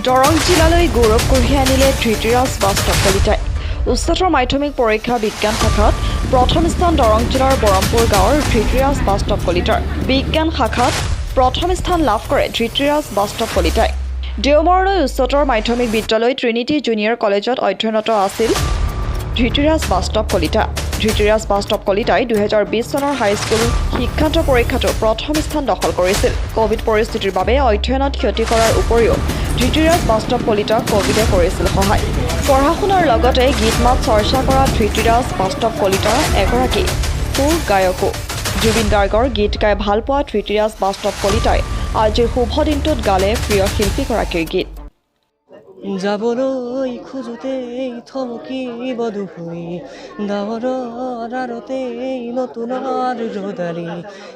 দৰং জিলালৈ গৌৰৱ কঢ়িয়াই আনিলে ধৃতিৰাজ বাস্তৱ কলিতাই। উচ্চতৰ মাধ্যমিক পৰীক্ষা বিজ্ঞান শাখাত প্ৰথম স্থান দৰং জিলাৰ বৰমপুৰ গাঁৱৰ ধৃতিৰাজ বাস্তৱ কলিতাৰ। বিজ্ঞান শাখাত প্ৰথম স্থান লাভ কৰে ধৃতিৰাজ বাস্তৱ কলিতাই। দেওমৰলৈ উচ্চতৰ মাধ্যমিক বিদ্যালয় ট্ৰিনিটি জুনিয়ৰ কলেজত অধ্যয়নৰত আছিল ধৃতিৰাজ বাস্তৱ কলিতা। ধৃতিৰাজ বাস্তৱ কলিতাই 2020 চনৰ হাইস্কুল শিক্ষান্ত পৰীক্ষাতো প্ৰথম স্থান দখল কৰিছিল। কোভিড পৰিস্থিতিৰ বাবে অধ্যয়নত ক্ষতি কৰাৰ উপৰিও ধৃতিৰাজ বাস্তৱ কলিতাক কোভিডে কৰিছিল সহায়। পঢ়া শুনাৰ লগতে গীত মাত চৰ্চা কৰা ধৃতিৰাজ বাস্তৱ কলিতা এগৰাকী সুৰ গায়কো। জুবিন গাৰ্গৰ গীত গাই ভাল পোৱা ধৃতিৰাজ বাস্তৱ কলিতাই আজিৰ শুভ দিনটোত গালে প্ৰিয় শিল্পীগৰাকীৰ গীত। যাবলৈ খোজোতেই থমকিব দুহুই ডাৱৰৰ আৰতেই নতুন ৰ'দালি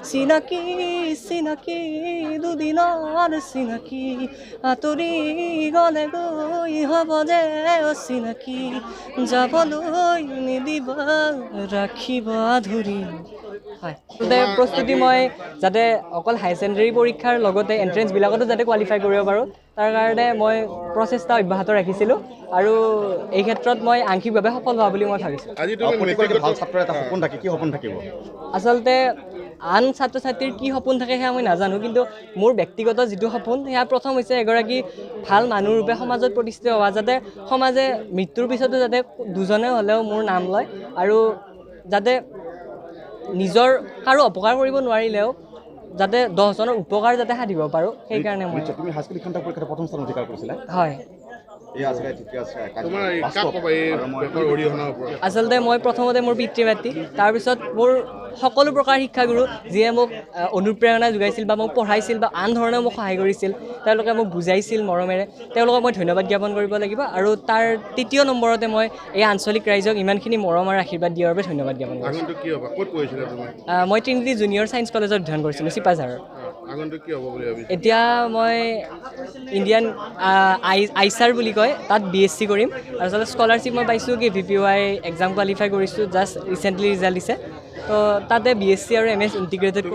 চিনাকি চিনাকি দুদিনৰ চিনাকি আঁতৰি গ'লে গৈ হ'ব যে অচিনাকি যাবলৈ নিদিবা ৰাখিব আধুৰি। প্ৰস্তুতি মই যাতে অকল হাই ছেকেণ্ডেৰী পৰীক্ষাৰ লগতে এণ্ট্ৰেঞ্চবিলাকতো যাতে কোৱালিফাই কৰিব পাৰোঁ তাৰ কাৰণে মই প্ৰচেষ্টা অব্যাহত ৰাখিছিলোঁ আৰু এই ক্ষেত্ৰত মই আংশিকভাৱে সফল হোৱা বুলি মই ভাবিছোঁ। ভাল ছাত্ৰৰ এটা সপোন থাকে, কি সপোন থাকিব? আচলতে আন ছাত্ৰ ছাত্ৰীৰ কি সপোন থাকে সেয়া মই নাজানো, কিন্তু মোৰ ব্যক্তিগত যিটো সপোন সেয়া প্ৰথম হৈছে এগৰাকী ভাল মানুহ ৰূপে সমাজত প্ৰতিষ্ঠিত হোৱা, যাতে সমাজে মৃত্যুৰ পিছতো যাতে দুজনে হ'লেও মোৰ নাম লয় আৰু যাতে নিজৰ কাৰো অপকাৰ কৰিব নোৱাৰিলেও যাতে 10 জনৰ উপকাৰ যাতে সাধিব পাৰোঁ সেইকাৰণে মই। তুমি হাইস্কুল শিক্ষান্ত পৰীক্ষাত প্ৰথম স্থান অধিকাৰ কৰিছিলা? হয়। আচলতে মই প্ৰথমতে মোৰ পিতৃ মাতৃ, তাৰপিছত মোৰ সকলো প্ৰকাৰ শিক্ষাগুৰু যিয়ে মোক অনুপ্ৰেৰণা যোগাইছিল বা মোক পঢ়াইছিল বা আন ধৰণেও মোক সহায় কৰিছিল, তেওঁলোকে মোক বুজাইছিল মৰমেৰে, তেওঁলোকক মই ধন্যবাদ জ্ঞাপন কৰিব লাগিব। আৰু তাৰ তৃতীয় নম্বৰতে মই এই আঞ্চলিক ৰাইজক ইমানখিনি মৰম আৰু আশীৰ্বাদ দিয়াৰ বাবে ধন্যবাদ জ্ঞাপন কৰিছোঁ। মই ট্ৰিনিটি জুনিয়ৰ ছায়েন্স কলেজত অধ্যয়ন কৰিছিলোঁ চিপাঝাৰৰ। এতিয়া মই ইণ্ডিয়ান আইচাৰ বুলি কয় তাত BSc কৰিম। আৰু আচলতে স্কলাৰশ্বিপ মই পাইছোঁ কি VPY এক্সাম কোৱালিফাই কৰিছোঁ, জাষ্ট ৰিচেণ্টলি ৰিজাল্ট দিছে, তো তাতে BSc আৰু MS ইণ্টিগ্ৰেটেড